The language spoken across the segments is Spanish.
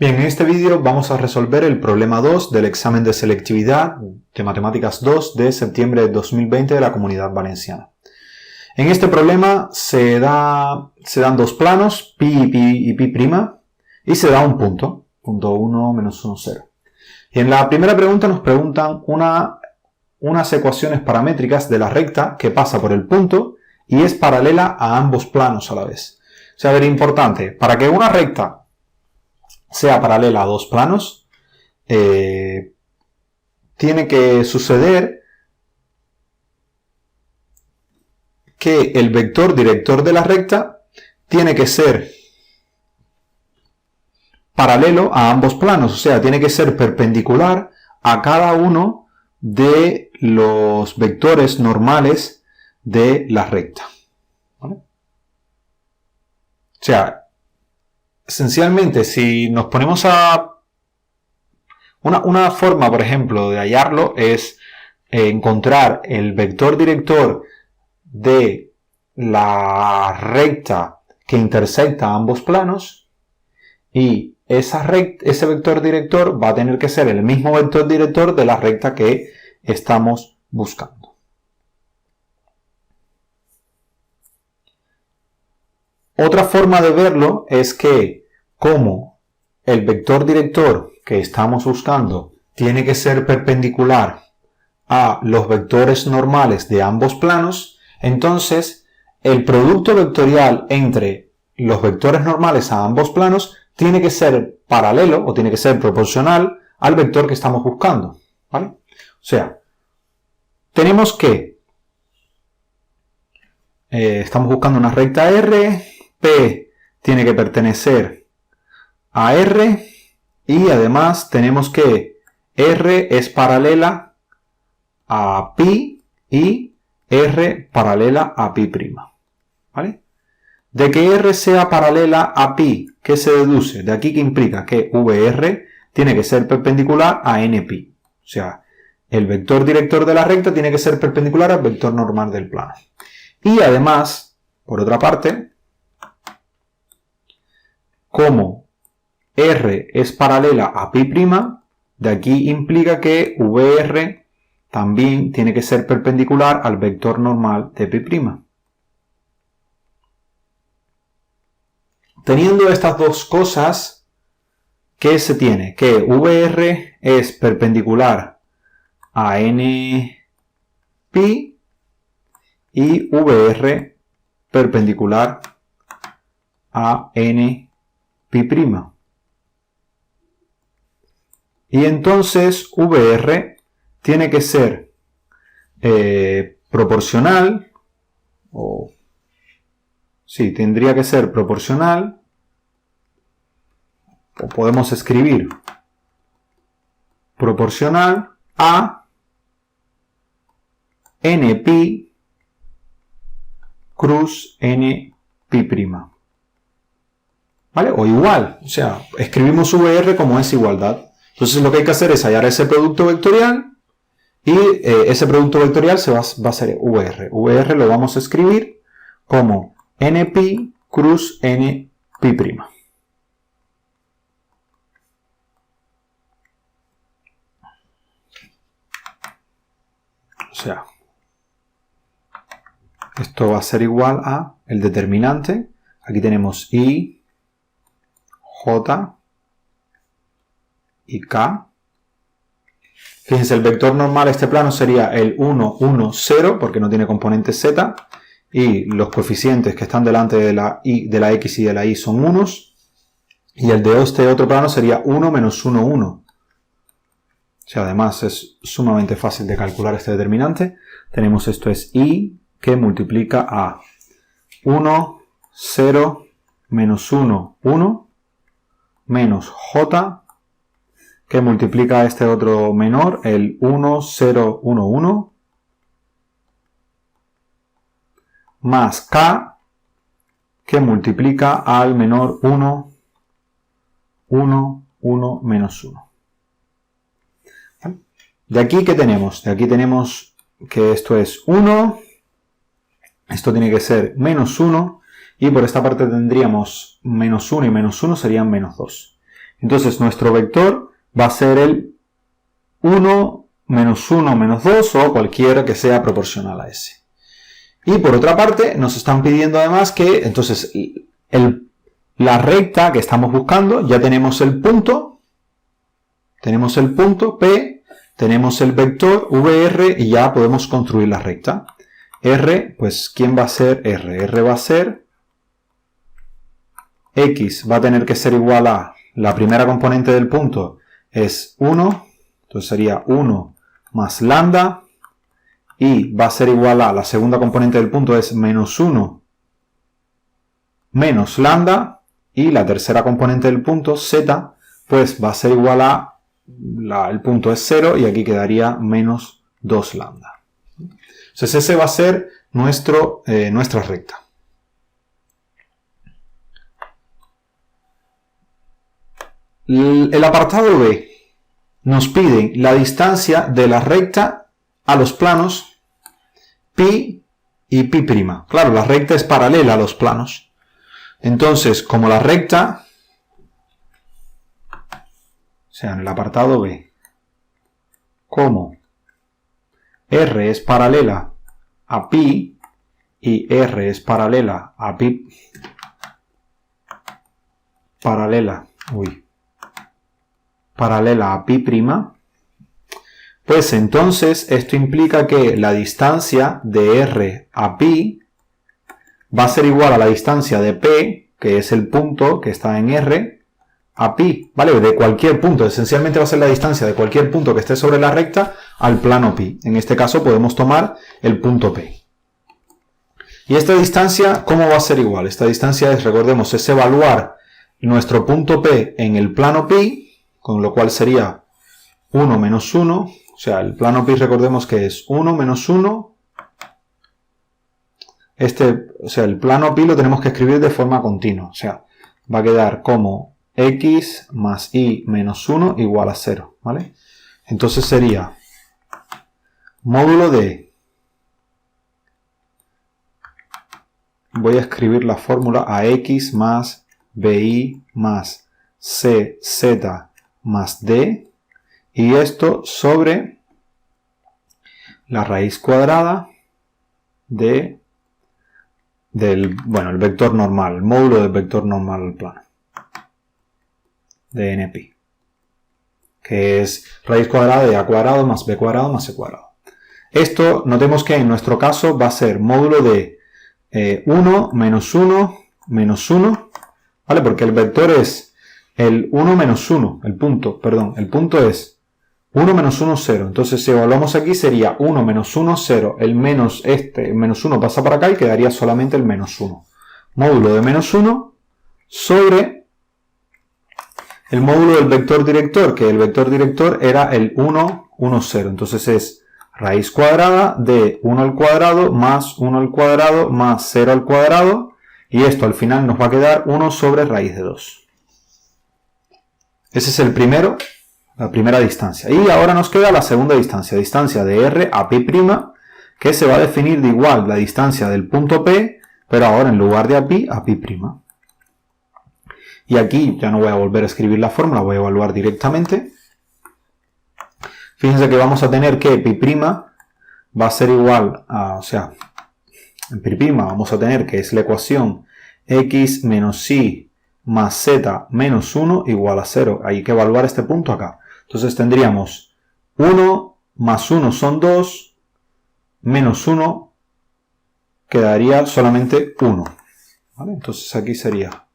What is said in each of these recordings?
Bien, en este vídeo vamos a resolver el problema 2 del examen de selectividad de Matemáticas 2 de septiembre de 2020 de la Comunidad Valenciana. En este problema se dan dos planos, pi y pi', y se da un punto, punto 1, menos 1, 0. Y en la primera pregunta nos preguntan unas ecuaciones paramétricas de la recta que pasa por el punto y es paralela a ambos planos a la vez. O sea, a ver, importante, para que una recta sea paralela a dos planos, tiene que suceder que el vector director de la recta tiene que ser paralelo a ambos planos, o sea, tiene que ser perpendicular a cada uno de los vectores normales de la recta. ¿Vale? O sea, esencialmente, si nos ponemos a... Una forma, por ejemplo, de hallarlo es encontrar el vector director de la recta que intersecta ambos planos y ese vector director va a tener que ser el mismo vector director de la recta que estamos buscando. Otra forma de verlo es que como el vector director que estamos buscando tiene que ser perpendicular a los vectores normales de ambos planos, entonces el producto vectorial entre los vectores normales a ambos planos tiene que ser paralelo o tiene que ser proporcional al vector que estamos buscando. ¿Vale? O sea, tenemos que estamos buscando una recta R, P tiene que pertenecer a R y además tenemos que R es paralela a pi y R paralela a pi'. ¿Vale? De que R sea paralela a pi, ¿qué se deduce? De aquí que implica que VR tiene que ser perpendicular a npi. O sea, el vector director de la recta tiene que ser perpendicular al vector normal del plano. Y además, por otra parte, como R es paralela a pi', de aquí implica que VR también tiene que ser perpendicular al vector normal de pi'. Teniendo estas dos cosas, ¿qué se tiene? Que VR es perpendicular a npi y VR perpendicular a npi'. Y entonces VR tiene que ser proporcional, o sí, tendría que ser proporcional, o podemos escribir proporcional a npi cruz npi'. ¿Vale? O igual, o sea, escribimos VR como es igualdad. Entonces lo que hay que hacer es hallar ese producto vectorial y ese producto vectorial va a ser VR. VR lo vamos a escribir como npi cruz npi'. O sea, esto va a ser igual a el determinante. Aquí tenemos I, J y K. Fíjense, el vector normal a este plano sería el 1, 1, 0, porque no tiene componente Z. Y los coeficientes que están delante de la X y de la Y son unos. Y el de este otro plano sería 1 menos 1, 1. O sea, además es sumamente fácil de calcular este determinante. Tenemos esto es I que multiplica a 1, 0, menos 1, 1, menos J que multiplica a este otro menor, el 1, 0, 1, 1, más K, que multiplica al menor 1, 1, 1, menos 1. ¿Vale? De aquí, ¿qué tenemos? De aquí tenemos que esto es 1, esto tiene que ser menos 1, y por esta parte tendríamos menos 1 y menos 1 serían menos 2. Entonces nuestro vector va a ser el 1, menos 1, menos 2 o cualquiera que sea proporcional a ese. Y por otra parte nos están pidiendo además que entonces la recta que estamos buscando, ya tenemos el punto P, tenemos el vector VR y ya podemos construir la recta. R, pues ¿quién va a ser R? R va a ser X, va a tener que ser igual a la primera componente del punto es 1, entonces sería 1 más lambda, y va a ser igual a la segunda componente del punto es menos 1 menos lambda, y la tercera componente del punto, z, pues va a ser igual a, el punto es 0 y aquí quedaría menos 2 lambda. Entonces ese va a ser nuestra recta. El apartado B nos pide la distancia de la recta a los planos pi y pi'. Claro, la recta es paralela a los planos. Entonces, como la recta, o sea, en el apartado B, como R es paralela a pi y R es paralela a pi, paralela a pi', pues entonces esto implica que la distancia de R a pi va a ser igual a la distancia de P, que es el punto que está en R, a pi, ¿vale? De cualquier punto, esencialmente va a ser la distancia de cualquier punto que esté sobre la recta al plano pi. En este caso podemos tomar el punto P. Y esta distancia, ¿cómo va a ser igual? Esta distancia es, recordemos, es evaluar nuestro punto P en el plano pi, con lo cual sería 1 menos 1, o sea, el plano pi recordemos que es 1 menos 1, o sea, el plano pi lo tenemos que escribir de forma continua, o sea, va a quedar como x más y menos 1 igual a 0, ¿vale? Entonces sería módulo de, voy a escribir la fórmula a x más bi más cz más d, y esto sobre la raíz cuadrada del vector normal, el módulo del vector normal al plano de npi, que es raíz cuadrada de a cuadrado más b cuadrado más c cuadrado. Esto, notemos que en nuestro caso va a ser módulo de 1 menos 1 menos 1, ¿vale? Porque el vector es el 1 menos 1, el punto es 1 menos 1, 0. Entonces si evaluamos aquí sería 1 menos 1, 0. El menos menos 1 pasa para acá y quedaría solamente el menos 1. Módulo de menos 1 sobre el módulo del vector director, que el vector director era el 1, 1, 0. Entonces es raíz cuadrada de 1 al cuadrado más 1 al cuadrado más 0 al cuadrado. Y esto al final nos va a quedar 1 sobre raíz de 2. Ese es el primero. La primera distancia. Y ahora nos queda la segunda distancia de R a pi', que se va a definir de igual la distancia del punto P, pero ahora en lugar de a pi'. Y aquí ya no voy a volver a escribir la fórmula, voy a evaluar directamente. Fíjense que vamos a tener que pi' va a ser igual a, o sea, en pi' vamos a tener que es la ecuación x menos y más z menos 1 igual a 0. Hay que evaluar este punto acá. Entonces tendríamos 1 más 1 son 2, menos 1 quedaría solamente 1. ¿Vale? Entonces aquí sería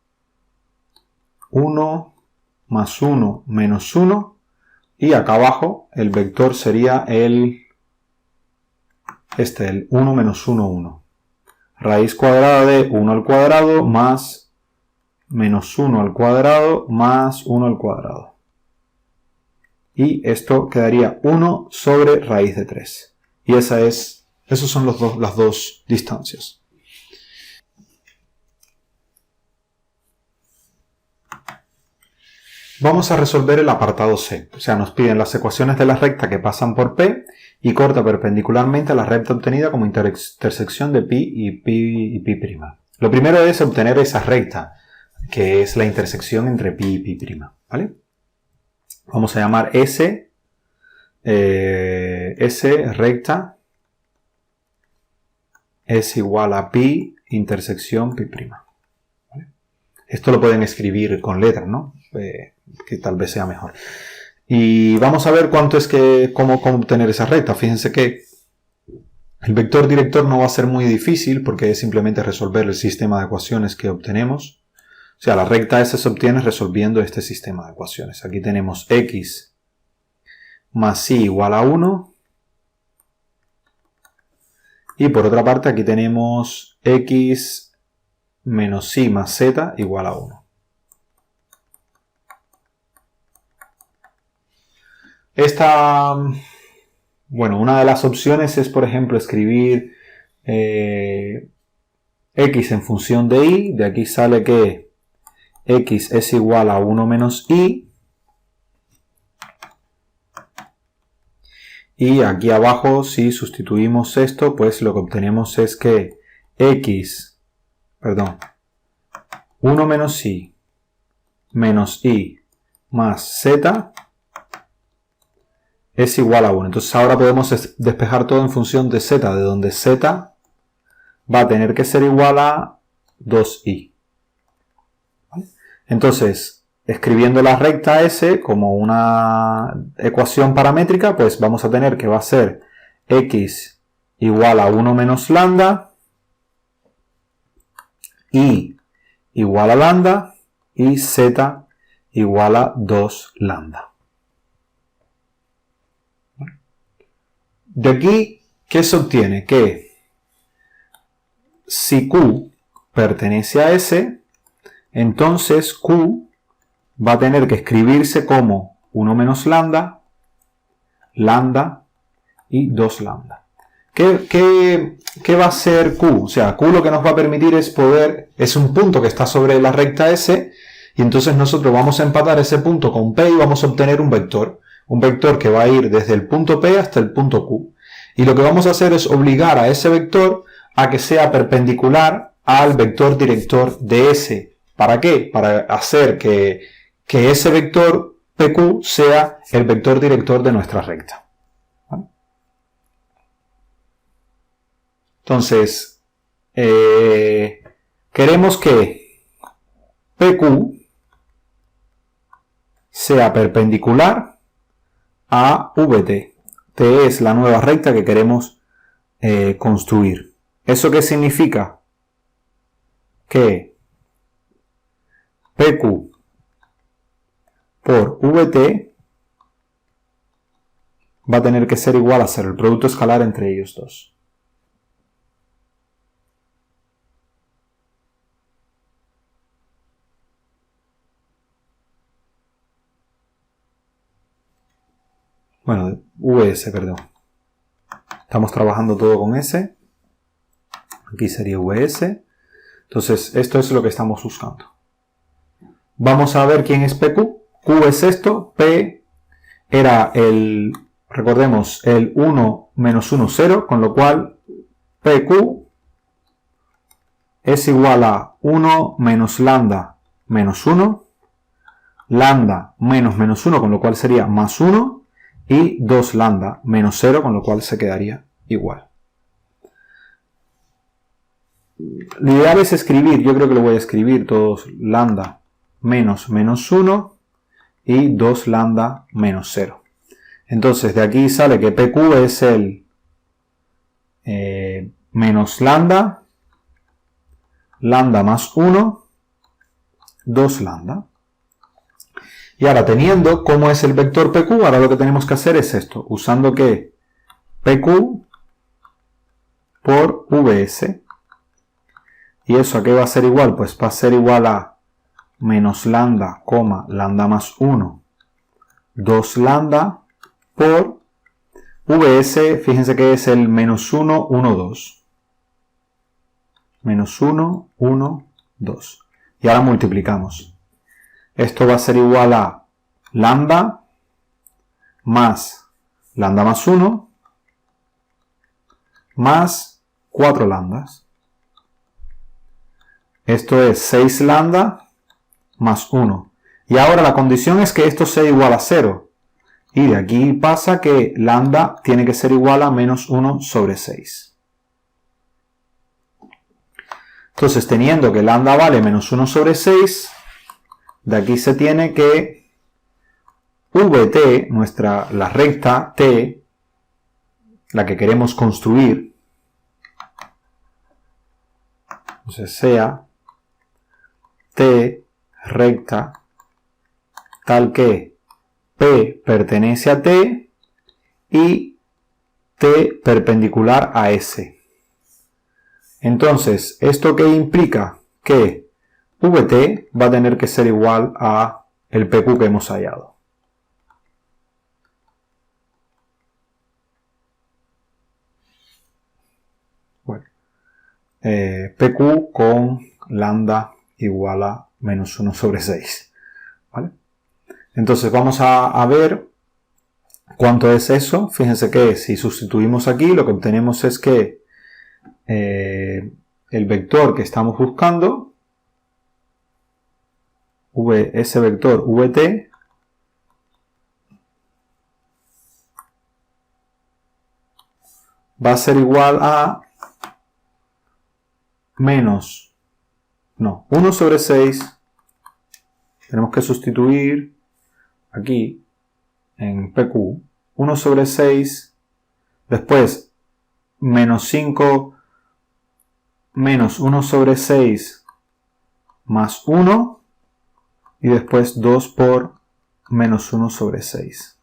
1 más 1 menos 1, y acá abajo el vector sería el 1 menos 1, 1. Raíz cuadrada de 1 al cuadrado más menos 1 al cuadrado más 1 al cuadrado. Y esto quedaría 1 sobre raíz de 3. Y esos son las dos distancias. Vamos a resolver el apartado C. O sea, nos piden las ecuaciones de la recta que pasan por P y corta perpendicularmente a la recta obtenida como intersección de pi y pi'. Lo primero es obtener esa recta, que es la intersección entre pi y pi'. ¿vale? Vamos a llamar S recta es igual a pi intersección pi'. ¿Vale? Esto lo pueden escribir con letras, ¿no? Que tal vez sea mejor. Y vamos a ver cómo obtener esa recta. Fíjense que el vector director no va a ser muy difícil porque es simplemente resolver el sistema de ecuaciones que obtenemos. O sea, la recta S se obtiene resolviendo este sistema de ecuaciones. Aquí tenemos x más y igual a 1. Y por otra parte aquí tenemos x menos y más z igual a 1. Una de las opciones es, por ejemplo, escribir x en función de y. De aquí sale que x es igual a 1 menos y. Y aquí abajo, si sustituimos esto, pues lo que obtenemos es que 1 menos y más z es igual a 1. Entonces ahora podemos despejar todo en función de z, de donde z va a tener que ser igual a 2i. ¿Vale? Entonces, escribiendo la recta S como una ecuación paramétrica, pues vamos a tener que va a ser x igual a 1 menos lambda, y igual a lambda y z igual a 2 lambda. De aquí, ¿qué se obtiene? Que si Q pertenece a S, entonces Q va a tener que escribirse como 1 menos lambda, lambda y 2 lambda. ¿Qué va a ser Q? O sea, Q lo que nos va a permitir es un punto que está sobre la recta S, y entonces nosotros vamos a empatar ese punto con P y vamos a obtener un vector que va a ir desde el punto P hasta el punto Q. Y lo que vamos a hacer es obligar a ese vector a que sea perpendicular al vector director de S. ¿Para qué? Para hacer que ese vector PQ sea el vector director de nuestra recta. ¿Vale? Entonces, queremos que PQ sea perpendicular a VT. T es la nueva recta que queremos construir. ¿Eso qué significa? Que PQ por VT va a tener que ser igual a 0, el producto escalar entre ellos dos. Bueno, VS, perdón. Estamos trabajando todo con S. Aquí sería VS. Entonces, esto es lo que estamos buscando. Vamos a ver quién es PQ. Q es esto. P era recordemos, el 1 menos 1, 0, con lo cual PQ es igual a 1 menos lambda menos 1, lambda menos 1, con lo cual sería más 1, y 2 lambda menos 0, con lo cual se quedaría igual. Lo ideal es escribir, yo creo que lo voy a escribir todos, lambda menos 1 y 2 lambda menos 0. Entonces de aquí sale que PQ es el menos lambda más 1, 2 lambda. Y ahora, teniendo cómo es el vector PQ, ahora lo que tenemos que hacer es esto, usando que PQ por VS. ¿Y eso a qué va a ser igual? Pues va a ser igual a menos lambda, lambda más 1, 2 lambda por VS, fíjense que es el menos 1, 1, 2. Menos 1, 1, 2. Y ahora multiplicamos. Esto va a ser igual a lambda más 1 más 4 lambdas. Esto es 6 lambda más 1. Y ahora la condición es que esto sea igual a 0. Y de aquí pasa que lambda tiene que ser igual a menos 1 sobre 6. Entonces, teniendo que lambda vale menos 1 sobre 6, de aquí se tiene que vt, la recta t, la que queremos construir, entonces sea t recta tal que P pertenece a T y T perpendicular a S. Entonces, ¿esto qué implica? Que VT va a tener que ser igual a el PQ que hemos hallado. Bueno, PQ con lambda igual a menos 1 sobre 6. ¿Vale? Entonces vamos a ver cuánto es eso. Fíjense que si sustituimos aquí, lo que obtenemos es que el vector que estamos buscando, ese vector vt, va a ser igual a menos, 1 sobre 6. Tenemos que sustituir aquí en PQ 1 sobre 6, después menos 5 menos 1 sobre 6 más 1 y después 2 por menos 1 sobre 6.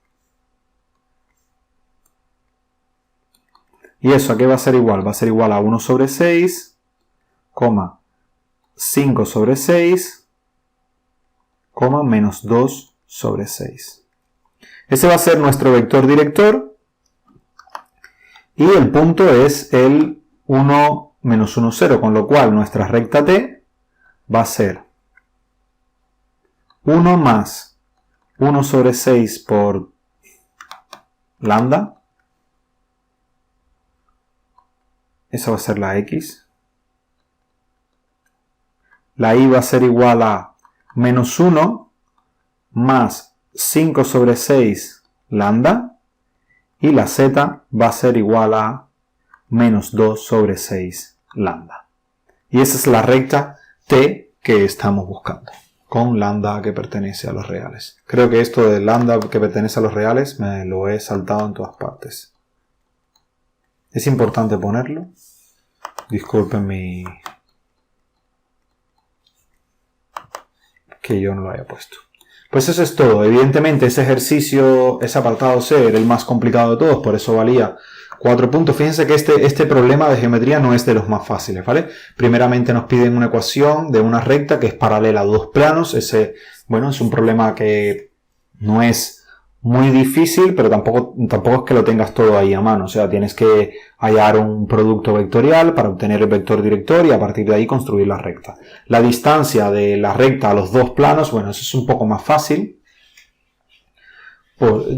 ¿Y eso a qué va a ser igual? Va a ser igual a 1 sobre 6, 5 sobre 6, menos 2 sobre 6. Ese va a ser nuestro vector director y el punto es el 1 menos 1, 0, con lo cual nuestra recta t va a ser 1 más 1 sobre 6 por lambda. Esa va a ser la x. La y va a ser igual a menos 1 más 5 sobre 6 lambda. Y la z va a ser igual a menos 2 sobre 6 lambda. Y esa es la recta t que estamos buscando, con lambda que pertenece a los reales. Creo que esto de lambda que pertenece a los reales me lo he saltado en todas partes. Es importante ponerlo. Disculpen que yo no lo haya puesto. Pues eso es todo. Evidentemente ese ejercicio, ese apartado C era el más complicado de todos, por eso valía 4 puntos. Fíjense que este problema de geometría no es de los más fáciles, ¿vale? Primeramente nos piden una ecuación de una recta que es paralela a dos planos. Ese, bueno, es un problema que no es muy difícil, pero tampoco es que lo tengas todo ahí a mano. O sea, tienes que hallar un producto vectorial para obtener el vector director y a partir de ahí construir la recta. La distancia de la recta a los dos planos, bueno, eso es un poco más fácil.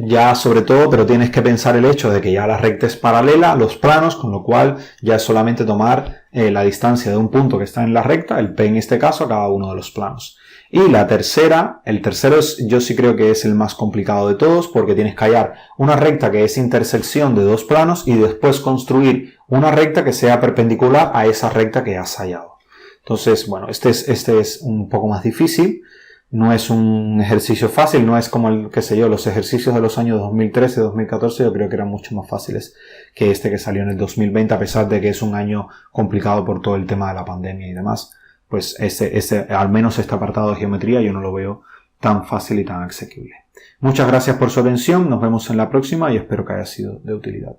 Ya sobre todo, pero tienes que pensar el hecho de que ya la recta es paralela a los planos, con lo cual ya es solamente tomar la distancia de un punto que está en la recta, el P en este caso, a cada uno de los planos. Y el tercero yo sí creo que es el más complicado de todos, porque tienes que hallar una recta que es intersección de dos planos y después construir una recta que sea perpendicular a esa recta que has hallado. Entonces, bueno, este es un poco más difícil. No es un ejercicio fácil, no es como los ejercicios de los años 2013, 2014, yo creo que eran mucho más fáciles que este que salió en el 2020, a pesar de que es un año complicado por todo el tema de la pandemia y demás. Pues al menos este apartado de geometría yo no lo veo tan fácil y tan asequible. Muchas gracias por su atención, nos vemos en la próxima y espero que haya sido de utilidad.